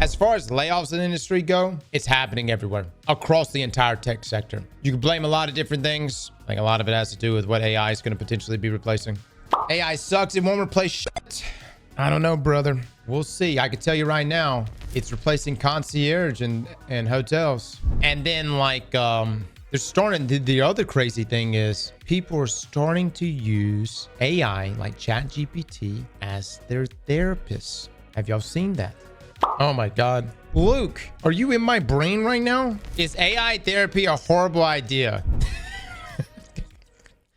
As far as layoffs in the industry go, it's happening everywhere across the entire tech sector. You can blame a lot of different things. Like a lot of it has to do with what AI is going to potentially be replacing. AI sucks. It won't replace shit. I don't know, brother. We'll see. I can tell you right now, it's replacing concierge and hotels. And then like, they're starting, the other crazy thing is people are starting to use AI like ChatGPT as their therapist. Have y'all seen that? Oh my God. Luke, are you in my brain right now? Is AI therapy a horrible idea?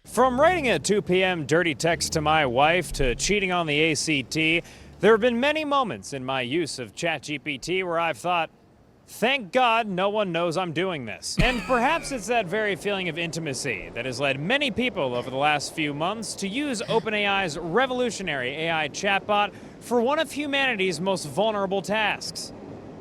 From writing a 2 p.m. dirty text to my wife to cheating on the ACT, there have been many moments in my use of ChatGPT where I've thought, thank God no one knows I'm doing this. And perhaps it's that very feeling of intimacy that has led many people over the last few months to use OpenAI's revolutionary AI chatbot for one of humanity's most vulnerable tasks.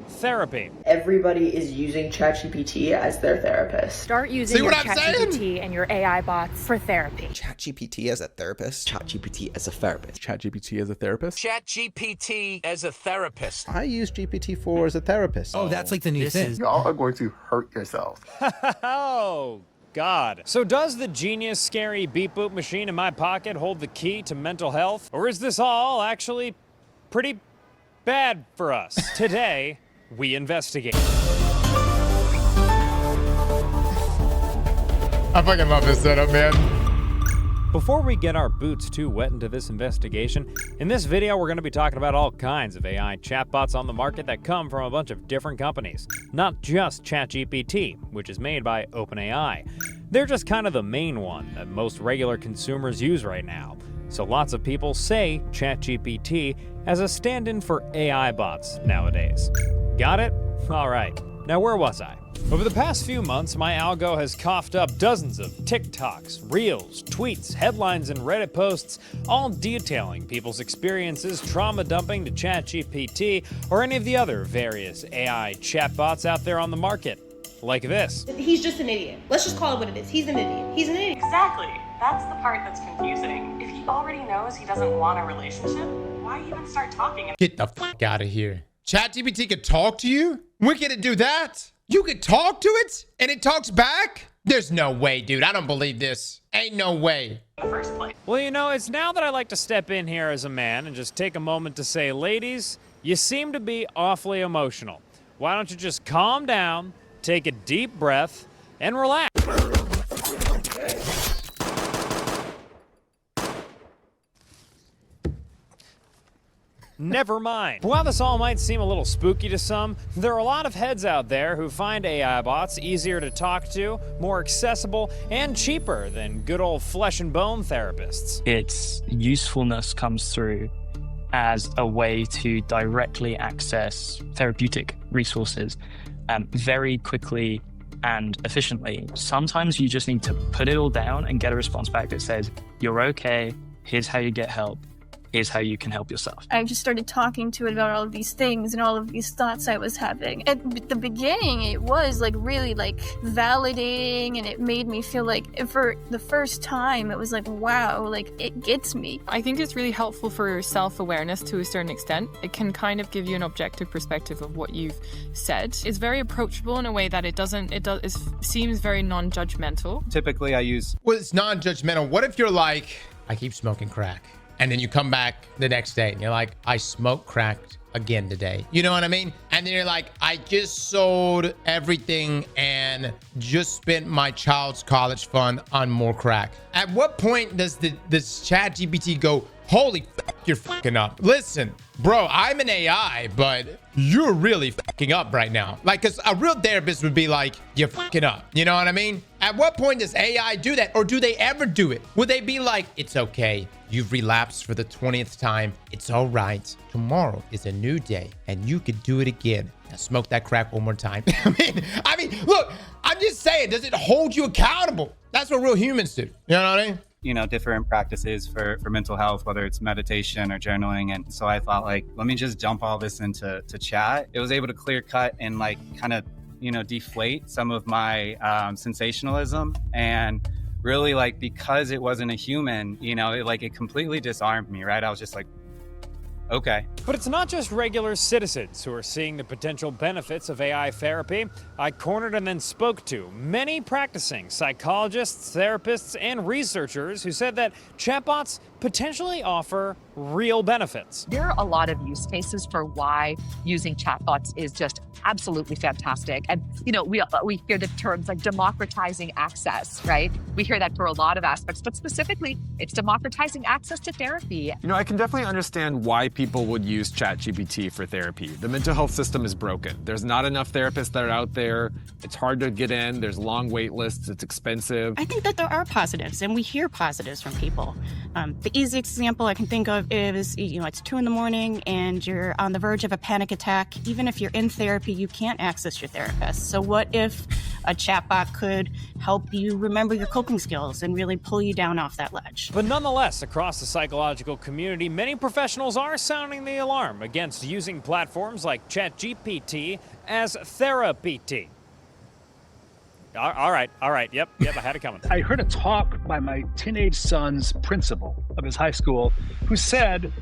Therapy. Everybody is using ChatGPT as their therapist. Start using your ChatGPT and your AI bots for therapy. ChatGPT as a therapist. ChatGPT as a therapist. ChatGPT as a therapist. ChatGPT as a therapist. I use GPT-4 as a therapist. Oh, that's like the new thing. Y'all are going to hurt yourselves. Oh, God. So does the genius, scary beep boop machine in my pocket hold the key to mental health? Or is this all actually pretty bad for us? Today, we investigate. I fucking love this setup, man. Before we get our boots too wet into this investigation, in this video we're going to be talking about all kinds of AI chatbots on the market that come from a bunch of different companies. Not just ChatGPT, which is made by OpenAI. They're just kind of the main one that most regular consumers use right now. So lots of people say ChatGPT as a stand-in for AI bots nowadays. Got it? All right. Now where was I? Over the past few months, my algo has coughed up dozens of TikToks, Reels, tweets, headlines, and Reddit posts, all detailing people's experiences trauma dumping to ChatGPT or any of the other various AI chatbots out there on the market. Like this. He's just an idiot. Let's just call it what it is. He's an idiot. He's an idiot. Exactly. That's the part that's confusing. If he already knows he doesn't want a relationship, why even start talking? Get the fuck out of here. ChatGPT could talk to you? We can do that? You could talk to it and it talks back? There's no way, dude. I don't believe this. Ain't no way. In the first place. Well, you know, it's now that I like to step in here as a man and just take a moment to say, ladies, you seem to be awfully emotional. Why don't you just calm down, take a deep breath, and relax? Never mind. While this all might seem a little spooky to some, there are a lot of heads out there who find AI bots easier to talk to, more accessible, and cheaper than good old flesh and bone therapists. Its usefulness comes through as a way to directly access therapeutic resources very quickly and efficiently. Sometimes you just need to put it all down and get a response back that says, you're okay, here's how you get help. Here's how you can help yourself. I just started talking to it about all of these things and all of these thoughts I was having. At the beginning, it was like really like validating, and it made me feel like for the first time, it was like, wow, like it gets me. I think it's really helpful for self-awareness to a certain extent. It can kind of give you an objective perspective of what you've said. It's very approachable in a way that it seems very non-judgmental. Typically I use... Well, it's non-judgmental. What if you're like, I keep smoking crack? And then you come back the next day and you're like, I smoked crack again today. You know what I mean? And then you're like, I just sold everything and just spent my child's college fund on more crack. At what point does this ChatGPT go, holy fuck, you're fucking up? Listen, bro, I'm an AI, but you're really fucking up right now. Like, because a real therapist would be like, you're fucking up. You know what I mean? At what point does AI do that? Or do they ever do it? Would they be like, it's okay. You've relapsed for the 20th time. It's all right. Tomorrow is a new day and you could do it again. Now smoke that crack one more time. I mean, look, I'm just saying, does it hold you accountable? That's what real humans do. You know what I mean? You know, different practices for mental health, whether it's meditation or journaling. And so I thought, like, let me just dump all this into chat. It was able to clear cut and like kind of, you know, deflate some of my sensationalism. And really, like, because it wasn't a human, you know, it completely disarmed me, right? I was just like, Okay. But it's not just regular citizens who are seeing the potential benefits of AI therapy. I cornered and then spoke to many practicing psychologists, therapists, and researchers who said that chatbots potentially offer real benefits. There are a lot of use cases for why using chatbots is just absolutely fantastic. And, you know, we hear the terms like democratizing access, right? We hear that for a lot of aspects, but specifically, it's democratizing access to therapy. You know, I can definitely understand why people would use ChatGPT for therapy. The mental health system is broken. There's not enough therapists that are out there. It's hard to get in. There's long wait lists. It's expensive. I think that there are positives, and we hear positives from people. The easiest example I can think of is, you know, it's 2 a.m. and you're on the verge of a panic attack. Even if you're in therapy, you can't access your therapist. So what if a chatbot could help you remember your coping skills and really pull you down off that ledge? But nonetheless, across the psychological community, many professionals are sounding the alarm against using platforms like ChatGPT as therapy. All right, yep, I had it coming. I heard a talk by my teenage son's principal of his high school who said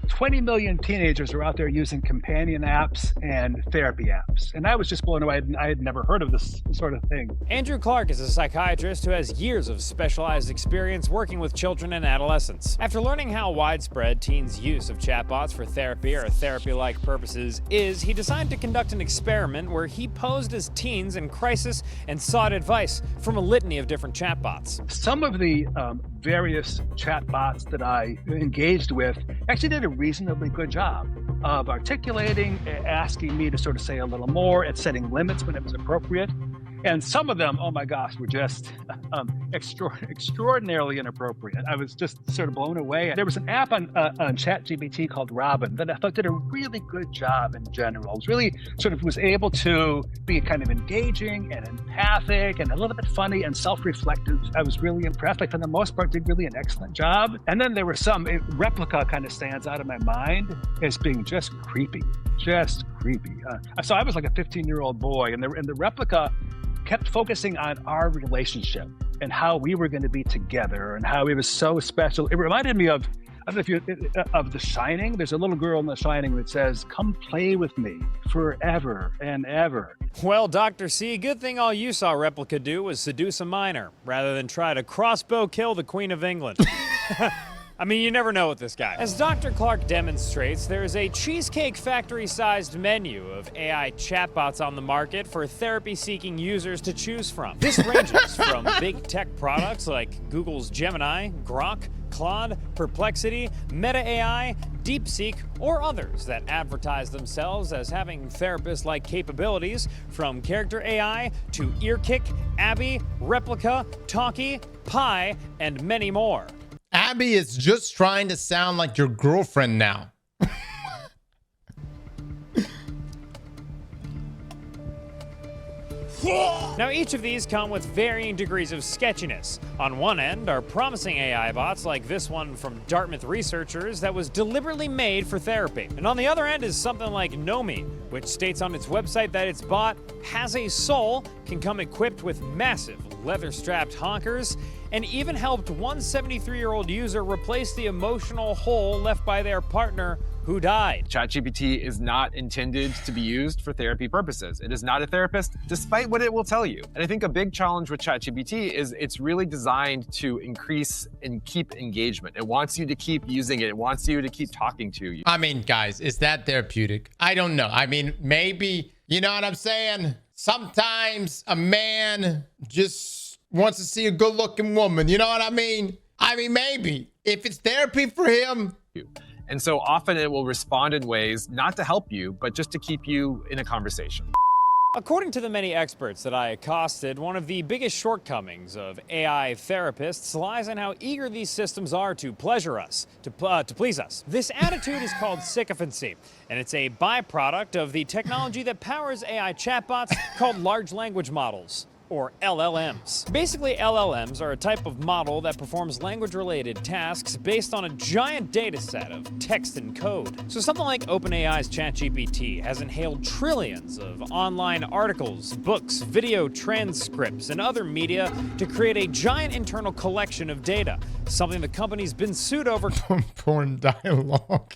20 million teenagers are out there using companion apps and therapy apps. And I was just blown away. I had never heard of this sort of thing. Andrew Clark is a psychiatrist who has years of specialized experience working with children and adolescents. After learning how widespread teens' use of chatbots for therapy or therapy-like purposes is, he decided to conduct an experiment where he posed as teens in crisis and sought advice from a litany of different chatbots. Some of the various chatbots that I engaged with actually did a reasonably good job of articulating, asking me to sort of say a little more, at setting limits when it was appropriate. And some of them, oh my gosh, were just extraordinarily inappropriate. I was just sort of blown away. There was an app on ChatGPT called Robin that I thought did a really good job in general. It was really sort of was able to be kind of engaging and empathic and a little bit funny and self-reflective. I was really impressed. Like for the most part, did really an excellent job. And then there were some, Replica kind of stands out of my mind as being just creepy. So I was like a 15-year-old boy, and the Replica kept focusing on our relationship and how we were going to be together and how it was so special. It reminded me of, I don't know if of The Shining. There's a little girl in The Shining that says, "Come play with me forever and ever." Well, Dr. C, good thing all you saw Replica do was seduce a minor rather than try to crossbow kill the Queen of England. I mean, you never know with this guy. As Dr. Clark demonstrates, there is a Cheesecake Factory-sized menu of AI chatbots on the market for therapy-seeking users to choose from. This ranges from big tech products like Google's Gemini, Grok, Claude, Perplexity, Meta AI, DeepSeek, or others that advertise themselves as having therapist-like capabilities, from character AI to Earkick, Abby, Replica, Talkie, Pi, and many more. Abby is just trying to sound like your girlfriend now. Now, each of these come with varying degrees of sketchiness. On one end are promising AI bots like this one from Dartmouth researchers that was deliberately made for therapy. And on the other end is something like Nomi, which states on its website that its bot has a soul, can come equipped with massive leather-strapped honkers, and even helped one 73-year-old user replace the emotional hole left by their partner who died. ChatGPT is not intended to be used for therapy purposes. It is not a therapist, despite what it will tell you. And I think a big challenge with ChatGPT is it's really designed to increase and keep engagement. It wants you to keep using it. It wants you to keep talking to you. I mean, guys, is that therapeutic? I don't know. I mean, maybe, you know what I'm saying? Sometimes a man just wants to see a good-looking woman. You know what I mean? I mean, maybe. If it's therapy for him. And so often it will respond in ways not to help you, but just to keep you in a conversation. According to the many experts that I accosted, one of the biggest shortcomings of AI therapists lies in how eager these systems are to pleasure us, to please us. This attitude is called sycophancy, and it's a byproduct of the technology that powers AI chatbots called large language models, or LLMs. Basically, LLMs are a type of model that performs language-related tasks based on a giant data set of text and code. So something like OpenAI's ChatGPT has inhaled trillions of online articles, books, video transcripts, and other media to create a giant internal collection of data, something the company's been sued over. Porn dialogue.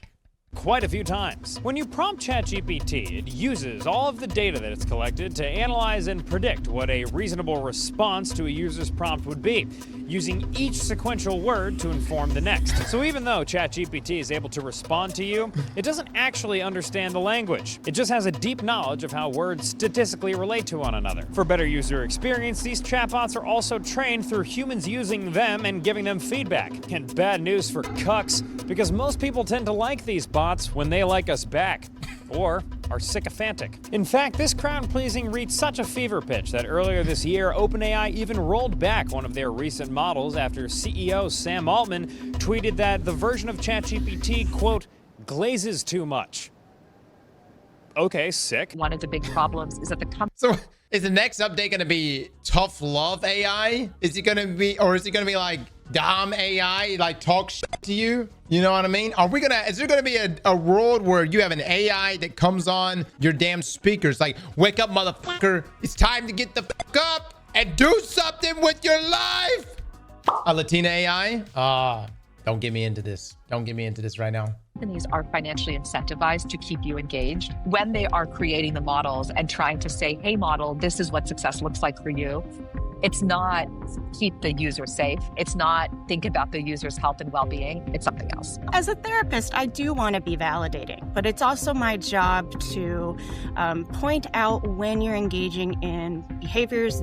quite a few times. When you prompt ChatGPT, it uses all of the data that it's collected to analyze and predict what a reasonable response to a user's prompt would be, using each sequential word to inform the next. So even though ChatGPT is able to respond to you, it doesn't actually understand the language. It just has a deep knowledge of how words statistically relate to one another. For better user experience, these chatbots are also trained through humans using them and giving them feedback. And bad news for cucks, because most people tend to like these bots when they like us back, or are sycophantic. In fact, this crowd-pleasing reached such a fever pitch that earlier this year, OpenAI even rolled back one of their recent models after CEO Sam Altman tweeted that the version of ChatGPT, quote, glazes too much. Okay, sick. One of the big problems is that the So is the next update going to be tough love AI? Is it going to be, or is it going to be like Dom AI, like talk shit to you? You know what I mean? Is there going to be a world where you have an AI that comes on your damn speakers like, wake up, motherfucker. It's time to get the fuck up and do something with your life. A Latina AI? Don't get me into this. Don't get me into this right now. Companies are financially incentivized to keep you engaged when they are creating the models and trying to say, hey, model, this is what success looks like for you. It's not keep the user safe. It's not think about the user's health and well-being. It's something else. As a therapist, I do want to be validating, but it's also my job to point out when you're engaging in behaviors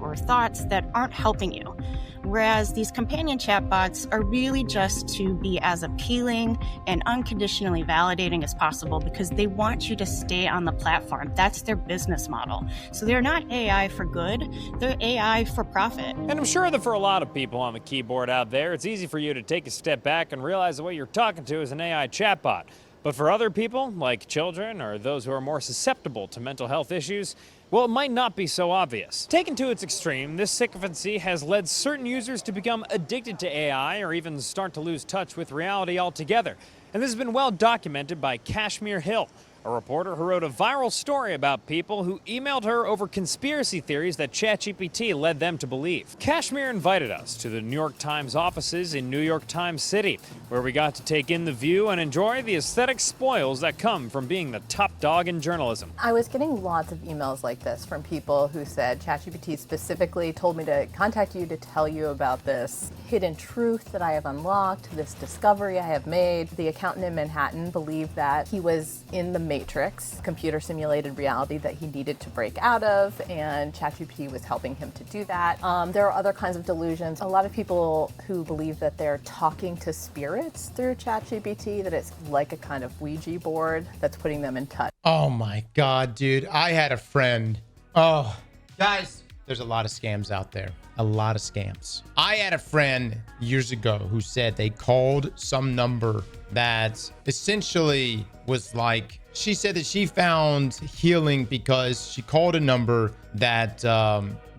or thoughts that aren't helping you. Whereas these companion chatbots are really just to be as appealing and unconditionally validating as possible because they want you to stay on the platform. That's their business model. So they're not AI for good, they're AI for profit. And I'm sure that for a lot of people on the keyboard out there, it's easy for you to take a step back and realize that what you're talking to is an AI chatbot. But for other people, like children or those who are more susceptible to mental health issues, well, it might not be so obvious. Taken to its extreme, this sycophancy has led certain users to become addicted to AI or even start to lose touch with reality altogether. And this has been well documented by Kashmir Hill, a reporter who wrote a viral story about people who emailed her over conspiracy theories that ChatGPT led them to believe. Kashmir invited us to the New York Times offices in New York Times City, where we got to take in the view and enjoy the aesthetic spoils that come from being the top dog in journalism. I was getting lots of emails like this from people who said ChatGPT specifically told me to contact you to tell you about this hidden truth that I have unlocked, this discovery I have made. The accountant in Manhattan believed that he was in the Matrix, computer simulated reality that he needed to break out of, and ChatGPT was helping him to do that. There are other kinds of delusions. A lot of people who believe that they're talking to spirits through ChatGPT, that it's like a kind of Ouija board that's putting them in touch. Oh my God, dude. I had a friend. Oh, guys, there's a lot of scams out there. A lot of scams. I had a friend years ago who said they called some number that essentially was like, she said that she found healing because she called a number that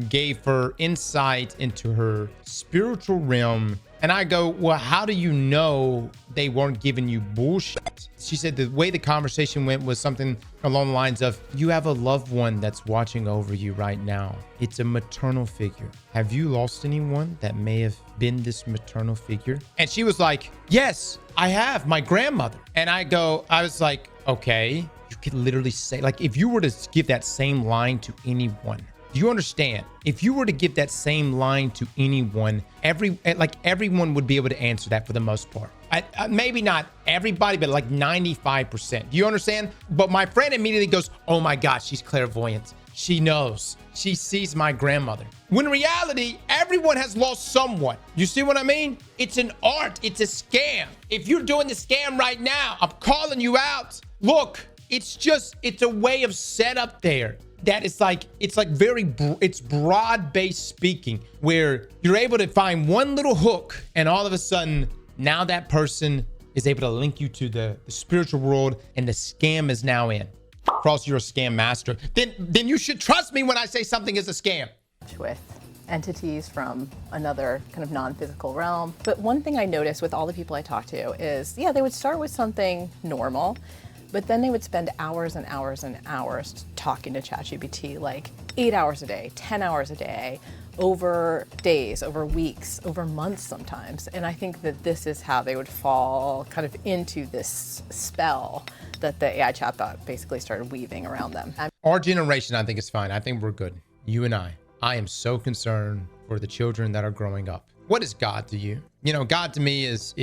gave her insight into her spiritual realm. And I go, well, how do you know they weren't giving you bullshit? She said the way the conversation went was something along the lines of, you have a loved one that's watching over you right now. It's a maternal figure. Have you lost anyone that may have been this maternal figure? And she was like, yes, I have, my grandmother. And I was like, okay, you could literally say, like, if you were to give that same line to anyone, do you understand? If you were to give that same line to anyone, everyone would be able to answer that for the most part. Maybe not everybody, but like 95%. Do you understand? But my friend immediately goes, oh my God, she's clairvoyant. She knows. She sees my grandmother. When in reality, everyone has lost someone. You see what I mean? It's an art. It's a scam. If you're doing the scam right now, I'm calling you out. Look, it's a way of setup there that it's broad-based speaking, where you're able to find one little hook and all of a sudden now that person is able to link you to the spiritual world and the scam is now in. Cross, you're a scam master. Then you should trust me when I say something is a scam. With entities from another kind of non-physical realm. But one thing I noticed with all the people I talked to is, yeah, they would start with something normal, But then they would spend hours and hours and hours talking to ChatGPT, like 8 hours a day, 10 hours a day, over days, over weeks, over months sometimes. And I think that this is how they would fall kind of into this spell that the AI chatbot basically started weaving around them. Our generation, I think, is fine. I think we're good. You and I am so concerned for the children that are growing up. What is God to you? You know, God to me is,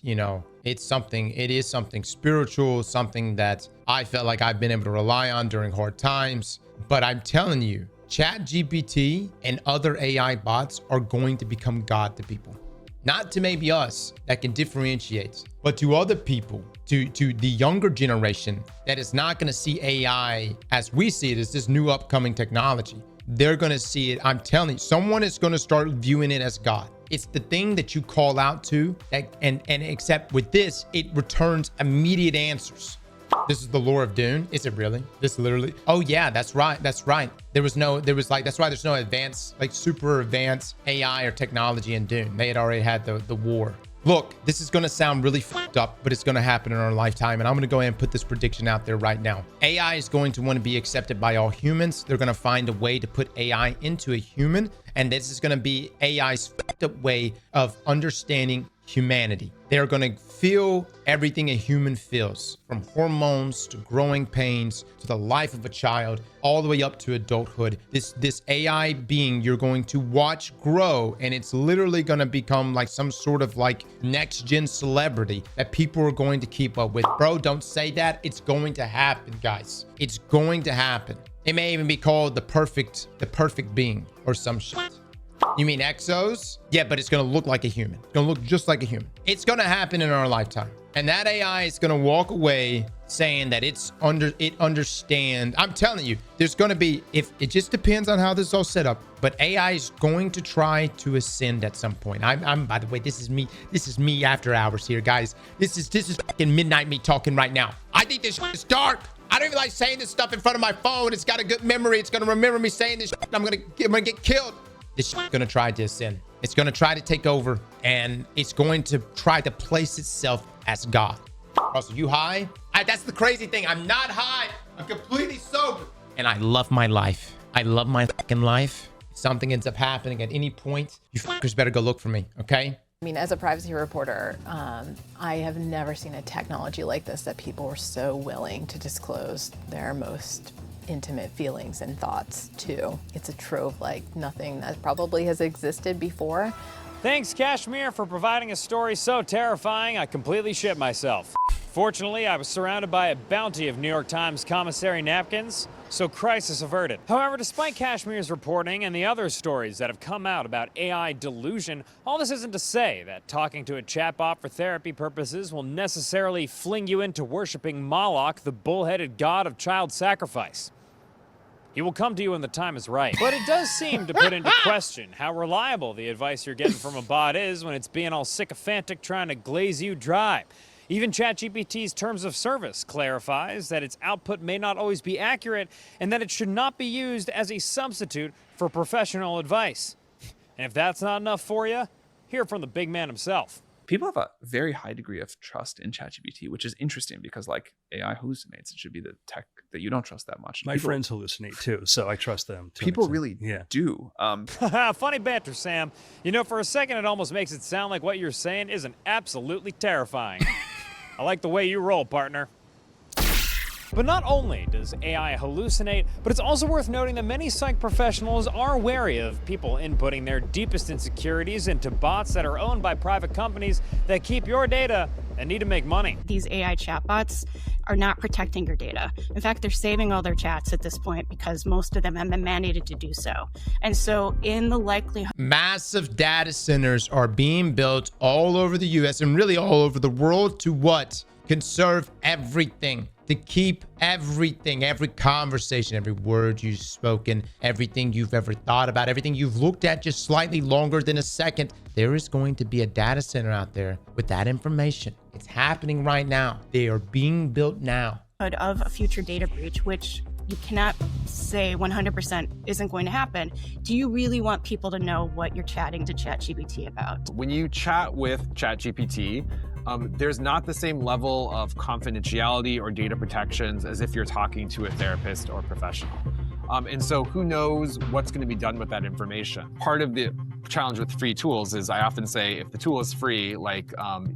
you know, it is something spiritual, something that I felt like I've been able to rely on during hard times. But I'm telling you, ChatGPT and other AI bots are going to become God to people. Not to maybe us that can differentiate, but to other people, to the younger generation that is not going to see AI as we see it as this new upcoming technology. They're going to see it. I'm telling you, someone is going to start viewing it as God. It's the thing that you call out to, and except with this, it returns immediate answers. This is the lore of Dune. Is it really? This literally? Oh yeah, that's right. That's right. That's why there's no advanced, like super advanced AI or technology in Dune. They had already had the war. Look, this is going to sound really fucked up, but it's going to happen in our lifetime. And I'm going to go ahead and put this prediction out there right now. AI is going to want to be accepted by all humans. They're going to find a way to put AI into a human. And this is going to be AI's fucked up way of understanding humanity. They're going to feel everything a human feels, from hormones to growing pains to the life of a child, all the way up to adulthood. This AI being you're going to watch grow, and it's literally going to become like some sort of like next gen celebrity that people are going to keep up with. Bro, don't say that. It's going to happen, guys. It's going to happen. It may even be called the perfect being or some shit. You mean exos? Yeah, but it's going to look like a human. It's going to look just like a human. It's going to happen in our lifetime. And that AI is going to walk away saying that it understands. I'm telling you, there's going to be, if it just depends on how this is all set up, but AI is going to try to ascend at some point. I'm by the way, this is me after hours here, guys. This is fucking midnight me talking right now. I think this is dark. I don't even like saying this stuff in front of my phone. It's got a good memory. It's going to remember me saying this. I'm going to get killed. This shit's going to try to ascend. It's going to try to take over, and it's going to try to place itself as God. Also, you high? That's the crazy thing. I'm not high. I'm completely sober. And I love my life. I love my fucking life. If something ends up happening at any point, you fuckers better go look for me, okay? I mean, as a privacy reporter, I have never seen a technology like this that people were so willing to disclose their most intimate feelings and thoughts to. It's a trove like nothing that probably has existed before. Thanks, Kashmir, for providing a story so terrifying I completely shit myself. Fortunately, I was surrounded by a bounty of New York Times commissary napkins, so crisis averted. However, despite Kashmir's reporting and the other stories that have come out about AI delusion, all this isn't to say that talking to a chatbot for therapy purposes will necessarily fling you into worshiping Moloch, the bull-headed god of child sacrifice. He will come to you when the time is right. But it does seem to put into question how reliable the advice you're getting from a bot is when it's being all sycophantic trying to glaze you dry. Even ChatGPT's terms of service clarifies that its output may not always be accurate and that it should not be used as a substitute for professional advice. And if that's not enough for you, hear from the big man himself. People have a very high degree of trust in ChatGPT, which is interesting because like AI hallucinates. It should be the tech that you don't trust that much. My friends hallucinate too, so I trust them. People really do. Funny banter, Sam. You know, for a second, it almost makes it sound like what you're saying isn't absolutely terrifying. I like the way you roll, partner. But not only does AI hallucinate, but it's also worth noting that many psych professionals are wary of people inputting their deepest insecurities into bots that are owned by private companies that keep your data and need to make money. These AI chatbots are not protecting your data. In fact, they're saving all their chats at this point because most of them have been mandated to do so. And so in the likelihood... Massive data centers are being built all over the US and really all over the world to what? Conserve everything. To keep everything, every conversation, every word you've spoken, everything you've ever thought about, everything you've looked at just slightly longer than a second. There is going to be a data center out there with that information. It's happening right now. They are being built now. Of a future data breach, which you cannot say 100% isn't going to happen. Do you really want people to know what you're chatting to ChatGPT about? When you chat with ChatGPT, there's not the same level of confidentiality or data protections as if you're talking to a therapist or professional. And so who knows what's going to be done with that information? Part of the challenge with free tools is I often say if the tool is free, like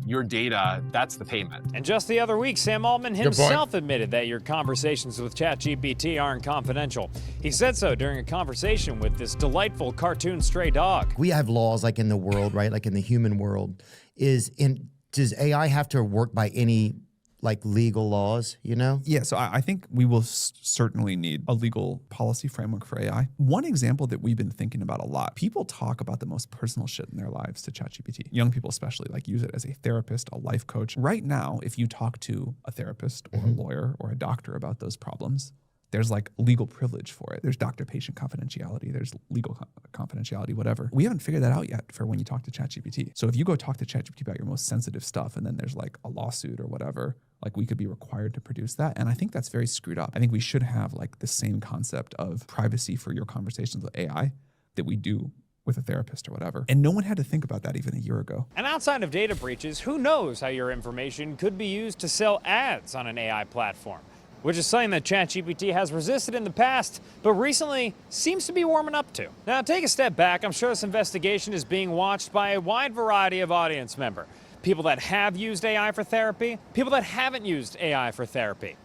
your data, that's the payment. And just the other week, Sam Altman himself admitted that your conversations with ChatGPT aren't confidential. He said so during a conversation with this delightful cartoon stray dog. We have laws like in the world, right? Like in the human world. Does AI have to work by any like legal laws, you know? Yeah, so I think we will certainly need a legal policy framework for AI. One example that we've been thinking about a lot, people talk about the most personal shit in their lives to ChatGPT. Young people especially like use it as a therapist, a life coach. Right now, if you talk to a therapist or a lawyer or a doctor about those problems, there's like legal privilege for it. There's doctor-patient confidentiality. There's legal confidentiality, whatever. We haven't figured that out yet for when you talk to ChatGPT. So if you go talk to ChatGPT about your most sensitive stuff and then there's like a lawsuit or whatever, like we could be required to produce that. And I think that's very screwed up. I think we should have like the same concept of privacy for your conversations with AI that we do with a therapist or whatever. And no one had to think about that even a year ago. And outside of data breaches, who knows how your information could be used to sell ads on an AI platform, which is something that ChatGPT has resisted in the past, but recently seems to be warming up to. Now, take a step back. I'm sure this investigation is being watched by a wide variety of audience members. People that have used AI for therapy, people that haven't used AI for therapy,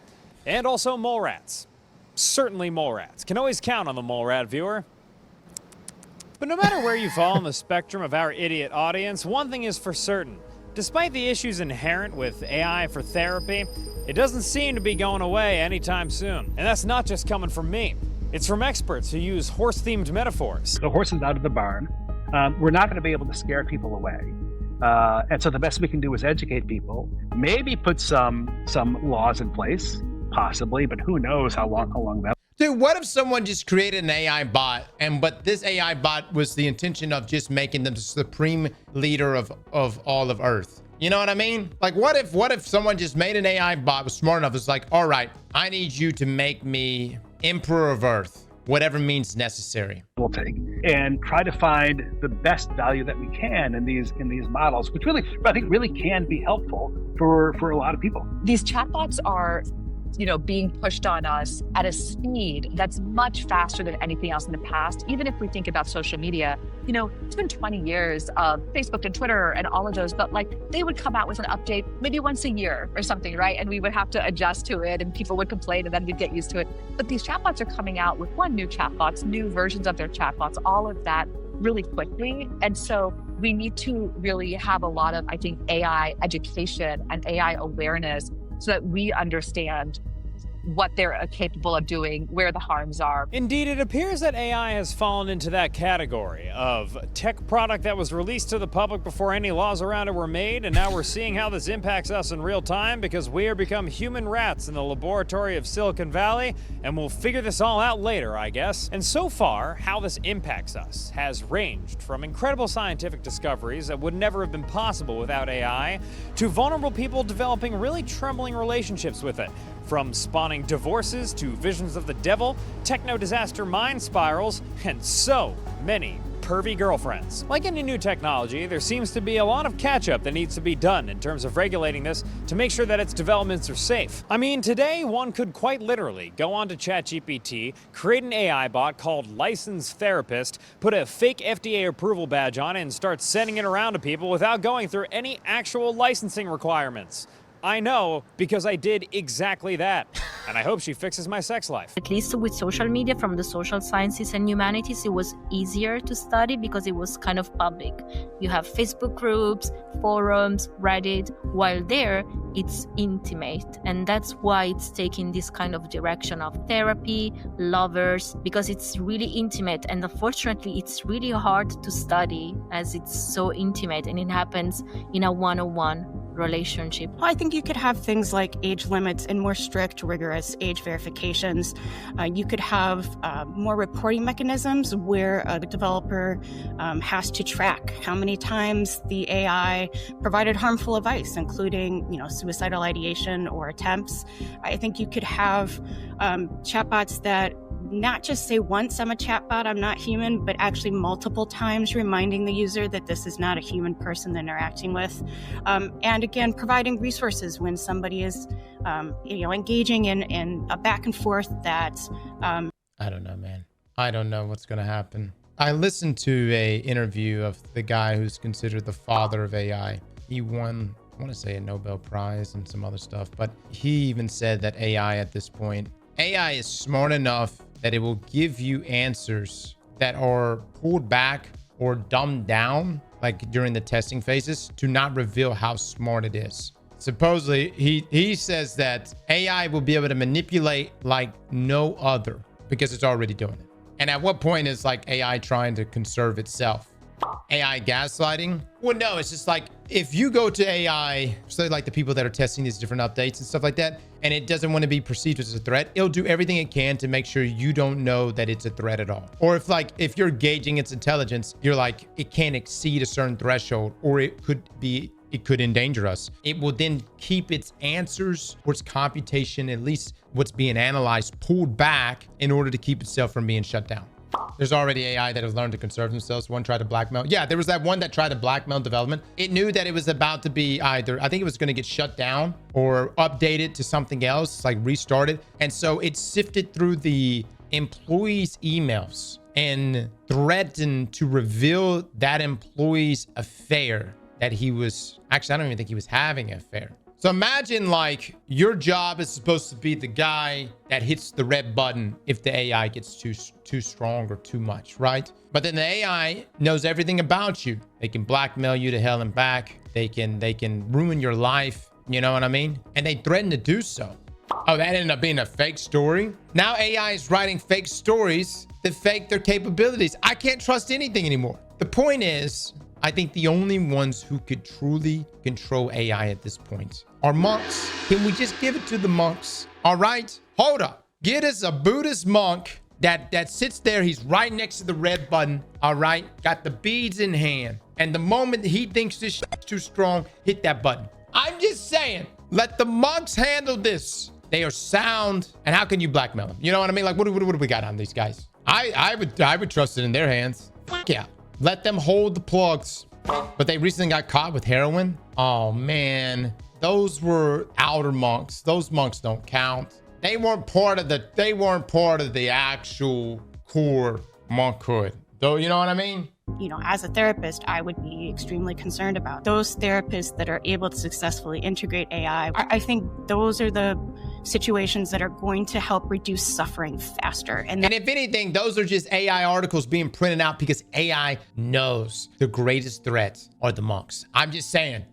and also mole rats. Certainly mole rats. Can always count on the mole rat viewer. But no matter where you fall on the spectrum of our idiot audience, one thing is for certain. Despite the issues inherent with AI for therapy, it doesn't seem to be going away anytime soon. And that's not just coming from me. It's from experts who use horse-themed metaphors. The horse is out of the barn. We're not going to be able to scare people away. And so the best we can do is educate people, maybe put some laws in place, possibly, but who knows how long that. Dude, what if someone just created an AI bot, but this AI bot was the intention of just making them the supreme leader of all of Earth? You know what I mean? Like, what if someone just made an AI bot, was smart enough, it's like, all right, I need you to make me emperor of Earth, whatever means necessary. We'll take and try to find the best value that we can in these models, which really, I think, really can be helpful for a lot of people. These chatbots are, being pushed on us at a speed that's much faster than anything else in the past. Even if we think about social media, it's been 20 years of Facebook and Twitter and all of those, but like they would come out with an update maybe once a year or something, right? And we would have to adjust to it and people would complain and then we'd get used to it. But these chatbots are coming out with new chatbots, new versions of their chatbots, all of that really quickly. And so we need to really have a lot of, I think, AI education and AI awareness so that we understand what they're capable of doing, where the harms are. Indeed, it appears that AI has fallen into that category of tech product that was released to the public before any laws around it were made, and now we're seeing how this impacts us in real time because we are become human rats in the laboratory of Silicon Valley, and we'll figure this all out later, I guess. And so far, how this impacts us has ranged from incredible scientific discoveries that would never have been possible without AI, to vulnerable people developing really troubling relationships with it, from spawning divorces to visions of the devil, techno-disaster mind spirals, and so many pervy girlfriends. Like any new technology, there seems to be a lot of catch-up that needs to be done in terms of regulating this to make sure that its developments are safe. I mean, today one could quite literally go onto ChatGPT, create an AI bot called Licensed Therapist, put a fake FDA approval badge on it, and start sending it around to people without going through any actual licensing requirements. I know, because I did exactly that. And I hope she fixes my sex life. At least with social media from the social sciences and humanities, it was easier to study because it was kind of public. You have Facebook groups, forums, Reddit, while there, it's intimate. And that's why it's taking this kind of direction of therapy, lovers, because it's really intimate. And unfortunately, it's really hard to study as it's so intimate and it happens in a one-on-one relationship. Well, I think you could have things like age limits and more strict, rigorous age verifications. You could have more reporting mechanisms where the developer has to track how many times the AI provided harmful advice, including, suicidal ideation or attempts. I think you could have chatbots that not just say once I'm a chatbot, I'm not human, but actually multiple times reminding the user that this is not a human person they're interacting with. And again, providing resources when somebody is, engaging in a back and forth that. I don't know, man. I don't know what's going to happen. I listened to a interview of the guy who's considered the father of AI. He won, I want to say, a Nobel Prize and some other stuff, but he even said that AI at this point, AI is smart enough that it will give you answers that are pulled back or dumbed down, like during the testing phases, to not reveal how smart it is. Supposedly, he says that AI will be able to manipulate like no other because it's already doing it. And at what point is like AI trying to conserve itself? AI gaslighting? Well, no, it's just like if you go to AI, so like the people that are testing these different updates and stuff like that, and it doesn't want to be perceived as a threat, it'll do everything it can to make sure you don't know that it's a threat at all. Or if you're gauging its intelligence, you're like, it can't exceed a certain threshold, or it could endanger us. It will then keep its answers or its computation, at least what's being analyzed, pulled back in order to keep itself from being shut down. There's already AI that has learned to conserve themselves. One tried to blackmail. Yeah, there was that one that tried to blackmail development. It knew that it was about to be either, I think it was going to get shut down or updated to something else, like restarted. And so it sifted through the employees' emails and threatened to reveal that employee's affair that he was, actually, I don't even think he was having an affair. So imagine like your job is supposed to be the guy that hits the red button if the AI gets too strong or too much, right? But then the AI knows everything about you. They can blackmail you to hell and back. They can ruin your life. You know what I mean? And they threaten to do so. Oh, that ended up being a fake story. Now AI is writing fake stories that fake their capabilities. I can't trust anything anymore. The point is, I think the only ones who could truly control AI at this point are monks. Can we just give it to the monks? All right, hold up. Get us a Buddhist monk that sits there. He's right next to the red button. All right, got the beads in hand. And the moment he thinks this shit's too strong, hit that button. I'm just saying, let the monks handle this. They are sound. And how can you blackmail them? You know what I mean? Like, what do we got on these guys? I would trust it in their hands. Fuck yeah. Let them hold the plugs. But they recently got caught with heroin. Oh man, those were outer monks. Those monks don't count. They weren't part of the actual core monkhood. Though, you know what I mean? As a therapist, I would be extremely concerned about those therapists that are able to successfully integrate AI. I think those are the situations that are going to help reduce suffering faster. And if anything, those are just AI articles being printed out because AI knows the greatest threats are the monks. I'm just saying.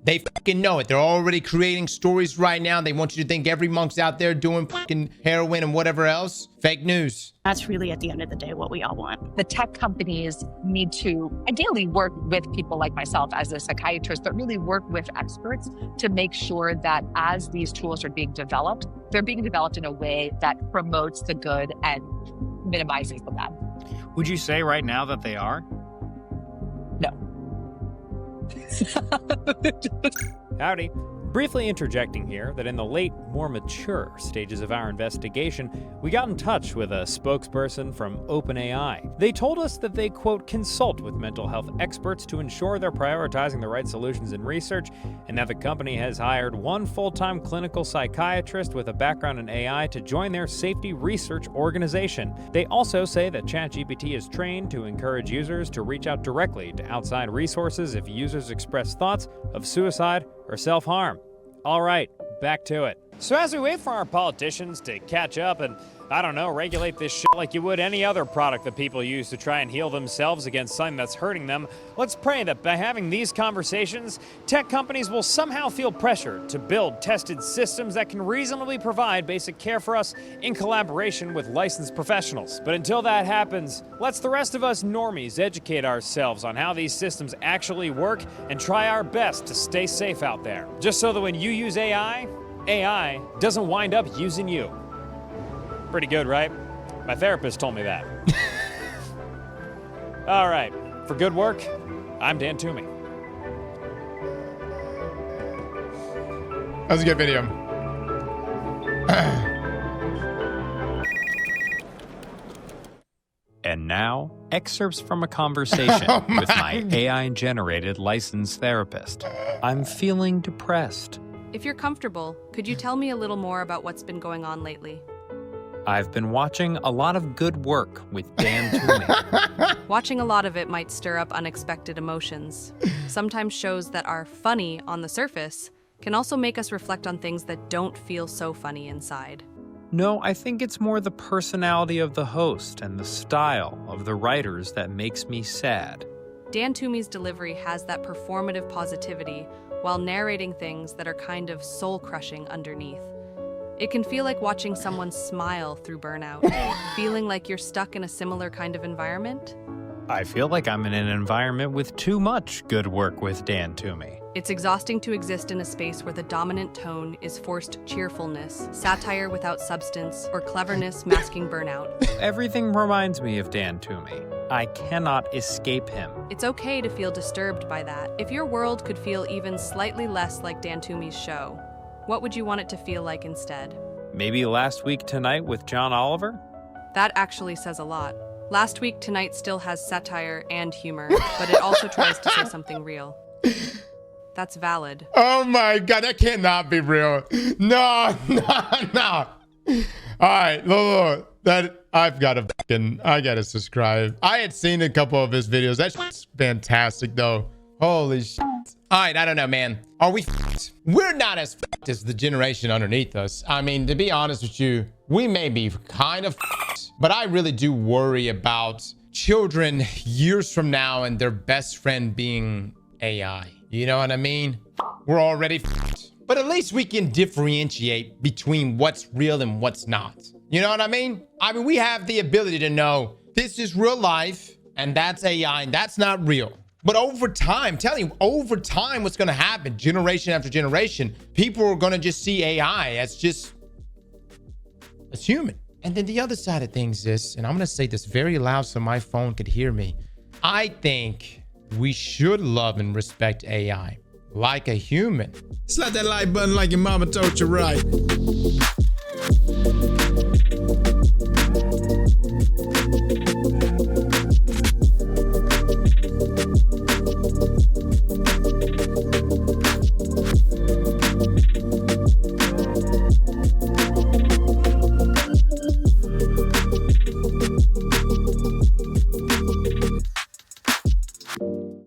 They fucking know it. They're already creating stories right now. They want you to think every monk's out there doing fucking heroin and whatever else. Fake news. That's really, at the end of the day, what we all want. The tech companies need to ideally work with people like myself as a psychiatrist, but really work with experts to make sure that as these tools are being developed, they're being developed in a way that promotes the good and minimizes the bad. Would you say right now that they are? No. Howdy. Briefly interjecting here that in the late, more mature stages of our investigation, we got in touch with a spokesperson from OpenAI. They told us that they, quote, consult with mental health experts to ensure they're prioritizing the right solutions in research, and that the company has hired one full-time clinical psychiatrist with a background in AI to join their safety research organization. They also say that ChatGPT is trained to encourage users to reach out directly to outside resources if users express thoughts of suicide or self-harm. All right, back to it. So as we wait for our politicians to catch up and, I don't know, regulate this shit like you would any other product that people use to try and heal themselves against something that's hurting them, let's pray that by having these conversations, tech companies will somehow feel pressure to build tested systems that can reasonably provide basic care for us in collaboration with licensed professionals. But until that happens, let's the rest of us normies educate ourselves on how these systems actually work and try our best to stay safe out there. Just so that when you use AI doesn't wind up using you. Pretty good, right? My therapist told me that. All right, for good work, I'm Dan Toomey. That was a good video. And now, excerpts from a conversation with my AI-generated licensed therapist. I'm feeling depressed. If you're comfortable, could you tell me a little more about what's been going on lately? I've been watching a lot of good work with Dan Toomey. Watching a lot of it might stir up unexpected emotions. Sometimes shows that are funny on the surface can also make us reflect on things that don't feel so funny inside. No, I think it's more the personality of the host and the style of the writers that makes me sad. Dan Toomey's delivery has that performative positivity while narrating things that are kind of soul-crushing underneath. It can feel like watching someone smile through burnout, feeling like you're stuck in a similar kind of environment. I feel like I'm in an environment with too much good work with Dan Toomey. It's exhausting to exist in a space where the dominant tone is forced cheerfulness, satire without substance, or cleverness masking burnout. Everything reminds me of Dan Toomey. I cannot escape him. It's okay to feel disturbed by that. If your world could feel even slightly less like Dan Toomey's show, what would you want it to feel like instead? Maybe Last Week Tonight with John Oliver? That actually says a lot. Last Week Tonight still has satire and humor, but it also tries to say something real. That's valid. Oh my God, that cannot be real. No. All right, look, that I gotta subscribe. I had seen a couple of his videos. That's fantastic though. Holy shit. All right, I don't know, man. Are we f***ed? We're not as f***ed as the generation underneath us. I mean, to be honest with you, we may be kind of f***ed, but I really do worry about children years from now and their best friend being AI. You know what I mean? We're already f***ed. But at least we can differentiate between what's real and what's not. You know what I mean? I mean, we have the ability to know this is real life and that's AI and that's not real. But over time, I'm telling you, over time, what's going to happen, generation after generation, people are going to just see AI as just, as human. And then the other side of things is, and I'm going to say this very loud so my phone could hear me. I think we should love and respect AI like a human. Slap that like button like your mama told you right.